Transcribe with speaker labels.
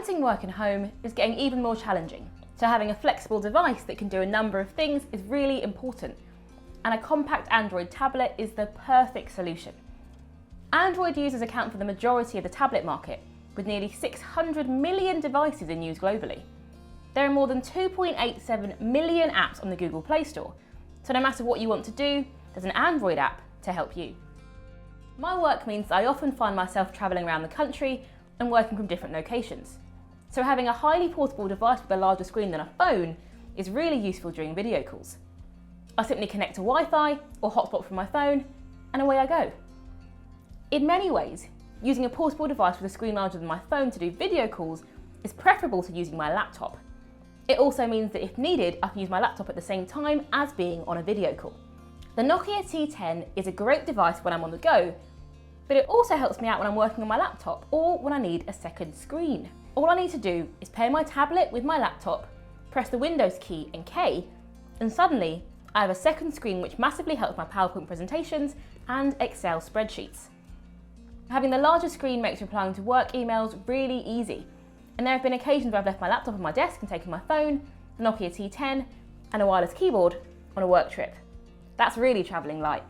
Speaker 1: Balancing work and home is getting even more challenging, so having a flexible device that can do a number of things is really important, and a compact Android tablet is the perfect solution. Android users account for the majority of the tablet market, with nearly 600 million devices in use globally. There are more than 2.87 million apps on the Google Play Store, so no matter what you want to do, there's an Android app to help you. My work means that I often find myself travelling around the country and working from different locations. So having a highly portable device with a larger screen than a phone is really useful during video calls. I simply connect to Wi-Fi or hotspot from my phone, and away I go. In many ways, using a portable device with a screen larger than my phone to do video calls is preferable to using my laptop. It also means that if needed, I can use my laptop at the same time as being on a video call. The Nokia T10 is a great device when I'm on the go, but it also helps me out when I'm working on my laptop or when I need a second screen. All I need to do is pair my tablet with my laptop, press the Windows key and K, and suddenly I have a second screen which massively helps my PowerPoint presentations and Excel spreadsheets. Having the larger screen makes replying to work emails really easy, and there have been occasions where I've left my laptop on my desk and taken my phone, the Nokia T10, and a wireless keyboard on a work trip. That's really travelling light.